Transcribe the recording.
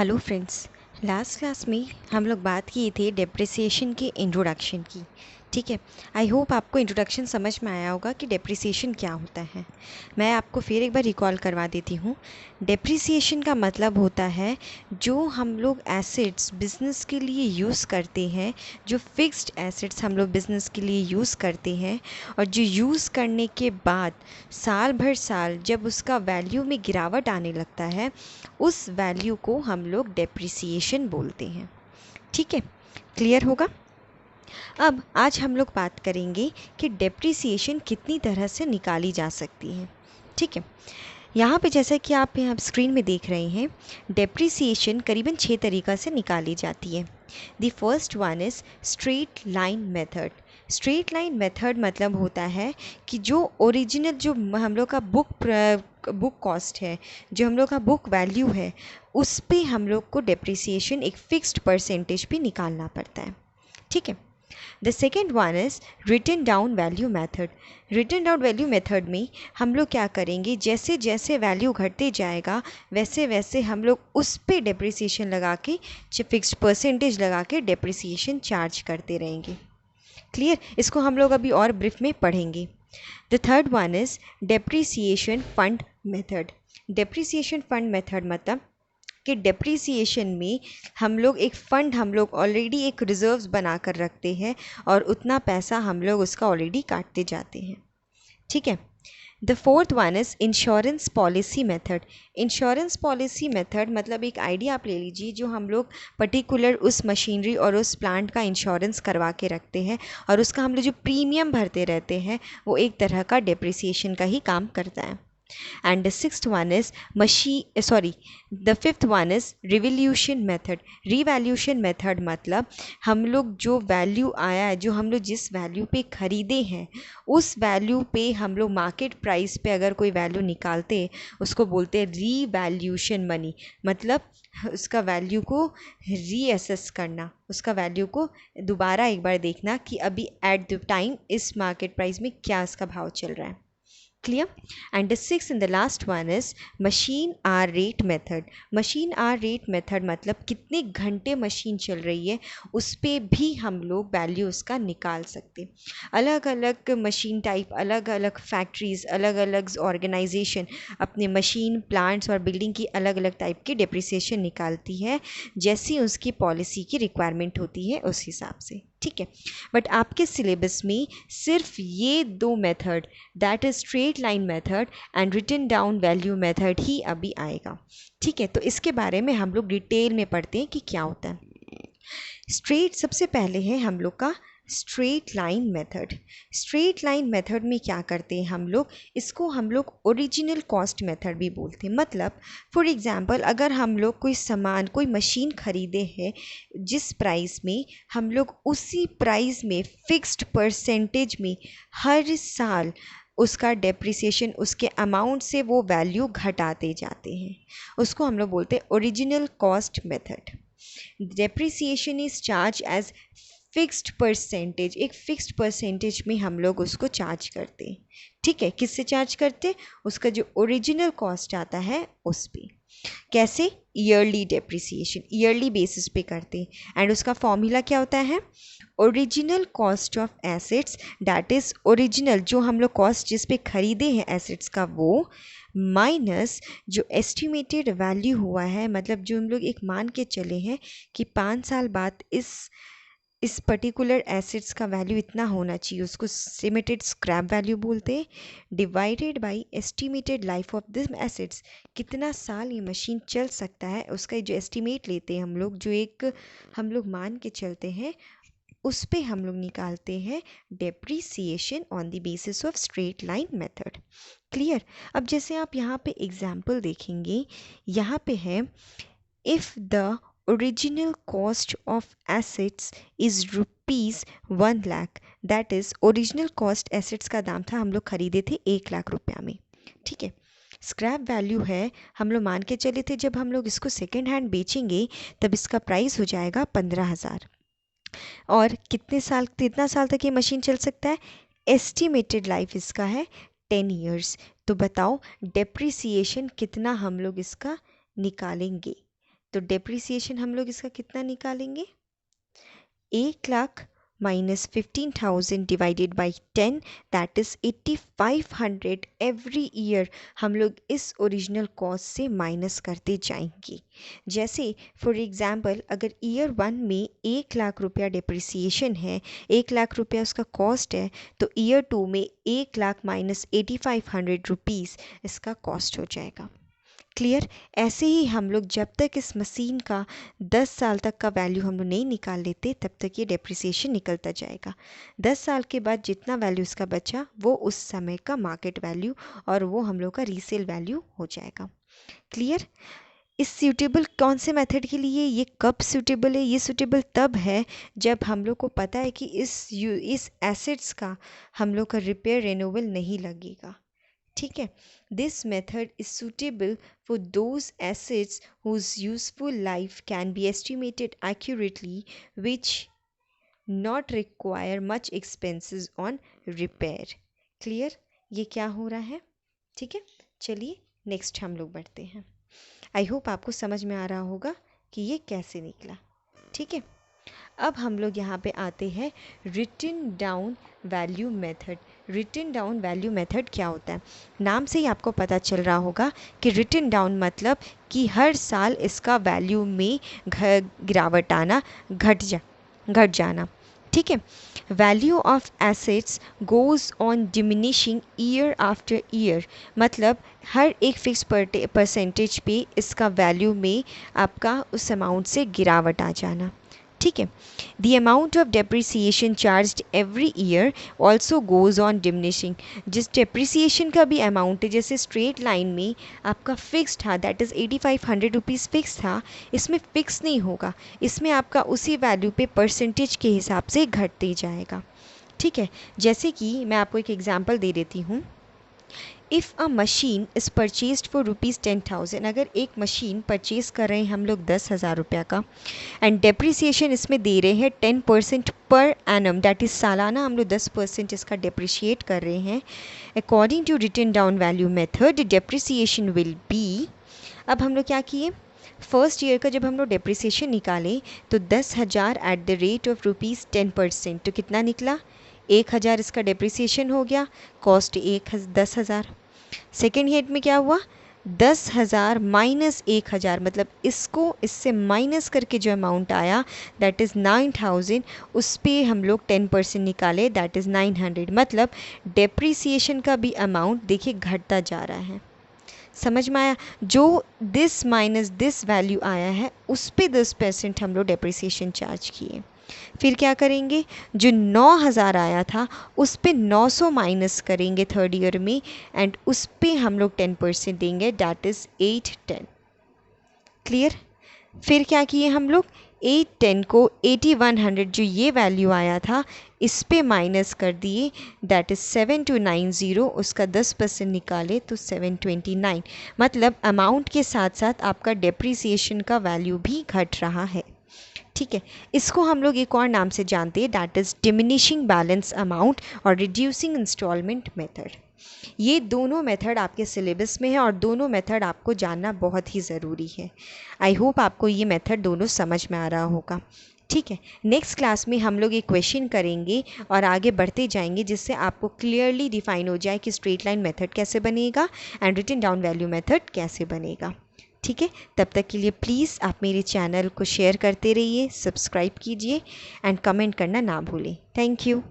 Hello friends. Last class में हम लोग बात किए थे डेप्रिसिएशन के इंट्रोडक्शन की। ठीक है, आई होप आपको इंट्रोडक्शन समझ में आया होगा कि डेप्रिसिएशन क्या होता है। मैं आपको फिर एक बार रिकॉल करवा देती हूँ। डेप्रिसिएशन का मतलब होता है जो हम लोग एसेट्स बिज़नेस के लिए यूज़ करते हैं, जो फिक्स्ड एसेट्स हम लोग बिज़नेस के लिए यूज़ करते हैं और जो यूज़ करने के बाद साल भर साल जब उसका वैल्यू में गिरावट आने लगता है, उस वैल्यू को हम लोग डेप्रिसिएशन बोलते हैं। ठीक है, क्लियर होगा। अब आज हम लोग बात करेंगे कि डेप्रिसिएशन कितनी तरह से निकाली जा सकती है। ठीक है, यहाँ पे जैसा कि आप यहाँ स्क्रीन में देख रहे हैं, डेप्रिसिएशन करीबन 6 तरीक़ा से निकाली जाती है। The first one is straight line method. Straight line method मतलब होता है कि जो ओरिजिनल जो हम लोग का बुक कॉस्ट है, जो हम लोग का बुक वैल्यू है, उस पे हम लोग को डेप्रिसिएशन एक फ़िक्स्ड परसेंटेज पे निकालना पड़ता है। ठीक है, the second one is written down value method. Written down value method में हम लोग क्या करेंगे, जैसे जैसे वैल्यू घटते जाएगा वैसे वैसे हम लोग उस पे डेप्रिसिएशन लगा के, फिक्स्ड परसेंटेज लगा के डेप्रिसिएशन चार्ज करते रहेंगे। क्लियर, इसको हम लोग अभी और ब्रीफ में पढ़ेंगे। The third one is depreciation fund method. Depreciation fund method मतलब कि डेप्रिसिएशन में हम लोग एक फ़ंड, हम लोग ऑलरेडी एक रिज़र्व्स बना कर रखते हैं और उतना पैसा हम लोग उसका ऑलरेडी काटते जाते हैं। ठीक है, the fourth one is insurance policy method. Insurance policy method मतलब एक आइडिया आप ले लीजिए, जो हम लोग पर्टिकुलर उस मशीनरी और उस प्लांट का इंश्योरेंस करवा के रखते हैं और उसका हम लोग जो प्रीमियम भरते रहते हैं वो एक तरह का डेप्रिसिएशन का ही काम करता है। And the sixth one is the fifth one is revaluation method. Revaluation method मतलब हम लोग जो वैल्यू आया है, जो हम लोग जिस वैल्यू पे ख़रीदे हैं, उस वैल्यू पे हम लोग मार्केट प्राइस पे अगर कोई वैल्यू निकालते उसको बोलते हैं रीवैल्यूशन मनी। मतलब उसका वैल्यू को रीअसेस करना, उसका वैल्यू को दोबारा एक बार देखना कि अभी एट द टाइम इस मार्केट प्राइस में क्या इसका भाव चल रहा है। Clear? And the sixth and the last one is machine hour rate method. Machine hour rate method मतलब कितने घंटे मशीन चल रही है उस पे भी हम लोग वैल्यू उसका निकाल सकते। अलग अलग मशीन टाइप, अलग अलग फैक्ट्रीज़, अलग अलग ऑर्गेनाइजेशन अपने मशीन, प्लांट्स और बिल्डिंग की अलग अलग टाइप की डेप्रिसिएशन निकालती है, जैसी उसकी पॉलिसी की रिक्वायरमेंट होती है उस हिसाब से। ठीक है, बट आपके सिलेबस में सिर्फ ये दो method, that is straight line method and written down value method ही अभी आएगा। ठीक है, तो इसके बारे में हम लोग डिटेल में पढ़ते हैं कि क्या होता है। स्ट्रेट सबसे पहले है हम लोग का straight line method. Straight line method में क्या करते हैं हम लोग, इसको हम लोग ओरिजिनल कॉस्ट मेथड भी बोलते हैं। मतलब फॉर एग्जांपल अगर हम लोग कोई सामान, कोई मशीन ख़रीदे हैं जिस प्राइस में, हम लोग उसी प्राइस में फिक्स्ड परसेंटेज में हर साल उसका डेप्रिसिएशन, उसके अमाउंट से वो वैल्यू घटाते जाते हैं, उसको हम लोग बोलते हैं original cost method. Depreciation is charge as fixed percentage. एक फिक्स्ड परसेंटेज में हम लोग उसको चार्ज करते हैं। ठीक है, किससे चार्ज करते हैं, उसका जो ओरिजिनल कॉस्ट आता है उस पे। कैसे, ईयरली डेप्रिसिएशन, ईयरली बेसिस पे करते हैं। एंड उसका फॉर्मूला क्या होता है, original cost of assets, that is original जो हम लोग कॉस्ट जिस पे ख़रीदे हैं एसेट्स का वो, माइनस जो एस्टिमेटेड वैल्यू हुआ है, मतलब जो हम लोग एक मान के चले हैं कि 5 साल बाद इस पर्टिकुलर एसेट्स का वैल्यू इतना होना चाहिए, उसको एस्टिमेटेड स्क्रैप वैल्यू बोलते हैं, divided by estimated life of this assets. कितना साल ये मशीन चल सकता है उसका जो एस्टिमेट लेते हैं हम लोग, जो एक हम लोग मान के चलते हैं, उस पे हम लोग निकालते हैं depreciation on the basis of straight line method. Clear. अब जैसे आप यहाँ पे एग्जाम्पल देखेंगे, यहाँ पे है if the original cost of assets is ₹1 lakh, that is original cost assets का दाम था, हम लोग ख़रीदे थे 1 लाख रुपया में। ठीक है, स्क्रैप वैल्यू है, हम लोग मान के चले थे जब हम लोग इसको सेकेंड हैंड बेचेंगे तब इसका प्राइस हो जाएगा 15,000। और कितना साल तक ये मशीन चल सकता है, एस्टिमेटेड लाइफ इसका है 10 ईयर्स। तो बताओ डेप्रिसिएशन कितना हम लोग इसका निकालेंगे। तो डेप्रिसिएशन हम लोग इसका कितना निकालेंगे, 1,00,000 minus 15,000 divided by 10, that is 8,500 every year हम लोग इस ओरिजिनल कॉस्ट से माइनस करते जाएंगे। जैसे फॉर एग्जांपल अगर ईयर 1 में 1,00,000 रुपया डिप्रिसिएशन है, 1,00,000 रुपया उसका कॉस्ट है, तो ईयर 2 में 1,00,000 माइनस 8,500 रुपीज़ इसका कॉस्ट हो जाएगा। क्लियर। ऐसे ही हम लोग जब तक इस मशीन का 10 साल तक का वैल्यू हम लोग नहीं निकाल लेते तब तक ये डेप्रिसिएशन निकलता जाएगा। 10 साल के बाद जितना वैल्यू इसका बचा वो उस समय का मार्केट वैल्यू और वो हम लोग का रीसेल वैल्यू हो जाएगा। क्लियर। इस सूटेबल कौन से मेथड के लिए, ये कब सूटेबल है, ये सूटेबल तब है जब हम लोग को पता है कि इस एसेट्स का हम लोग का रिपेयर रिन्यूअल नहीं लगेगा। ठीक है। This method is suitable for those assets whose useful life can be estimated accurately, which not require much expenses on repair. Clear? ये क्या हो रहा है? ठीक है, चलिए नेक्स्ट हम लोग बढ़ते हैं। आई होप आपको समझ में आ रहा होगा कि ये कैसे निकला। ठीक है, अब हम लोग यहाँ पे आते हैं written down value method. Written down value method क्या होता है? नाम से ही आपको पता चल रहा होगा कि रिटन डाउन मतलब कि हर साल इसका वैल्यू में गिरावट आना, घट जाना। ठीक है। Value of assets goes on diminishing year after year, मतलब हर एक फिक्स परसेंटेज पे इसका वैल्यू में आपका उस अमाउंट से गिरावट आ जाना। ठीक है। The amount of depreciation charged every year also goes on diminishing. जिस डेप्रिसिएशन का भी अमाउंट है, जैसे स्ट्रेट लाइन में आपका फिक्स था, दैट इज़ 8,500 रुपीज़ फिक्स था, इसमें फिक्स नहीं होगा, इसमें आपका उसी वैल्यू पे परसेंटेज के हिसाब से घटते जाएगा। ठीक है। जैसे कि मैं आपको एक एग्जांपल दे देती हूँ। If a machine is purchased for ₹10,000, अगर एक मशीन परचेज़ कर रहे हैं हम लोग 10,000 रुपया का, एंड डेप्रिसिएशन इसमें दे रहे हैं 10% पर एनम, दैट इज़ सालाना हम लोग 10% इसका डेप्रिशिएट कर रहे हैं। According to written down value method depreciation will be, अब हम लोग क्या किए, फर्स्ट ईयर का जब हम लोग डेप्रिसिएशन निकाले तो 10,000 एट द रेट ऑफ ₹10%, तो कितना निकला, 1,000 इसका डेप्रिसिएशन हो गया, कॉस्ट 10,000। सेकेंड ईयर में क्या हुआ, 10,000 माइनस 1,000, मतलब इसको इससे माइनस करके जो अमाउंट आया दैट इज़ 9,000, उस पर हम लोग 10% निकाले, दैट इज़ 900, मतलब डेप्रिसिएशन का भी अमाउंट देखिए घटता जा रहा है। समझ में आया? जो दिस माइनस दिस वैल्यू आया है उस पे 10% हम लोग डेप्रिसिएशन चार्ज किए। फिर क्या करेंगे, जो 9,000 आया था उस पे 900 माइनस करेंगे थर्ड ईयर में, एंड उस पे हम लोग 10% देंगे, डैट इज़ 810। क्लियर? फिर क्या किए हम लोग, 810 को 8,100 जो ये वैल्यू आया था इस पे माइनस कर दिए, दैट इज़ 7,290, उसका 10% निकाले तो 729, मतलब अमाउंट के साथ साथ आपका डेप्रिसिएशन का वैल्यू भी घट रहा है। ठीक है। इसको हम लोग एक और नाम से जानते हैं, that is diminishing balance amount और रिड्यूसिंग इंस्टॉलमेंट मेथड। ये दोनों मेथड आपके सिलेबस में है और दोनों मेथड आपको जानना बहुत ही ज़रूरी है। आई होप आपको ये मेथड दोनों समझ में आ रहा होगा। ठीक है। नेक्स्ट क्लास में हम लोग एक क्वेश्चन करेंगे और आगे बढ़ते जाएंगे, जिससे आपको क्लियरली डिफाइन हो जाए कि स्ट्रेट लाइन मेथड कैसे बनेगा and written down value method कैसे बनेगा। ठीक है। तब तक के लिए प्लीज़ आप मेरे चैनल को शेयर करते रहिए, सब्सक्राइब कीजिए एंड कमेंट करना ना भूलें। Thank you.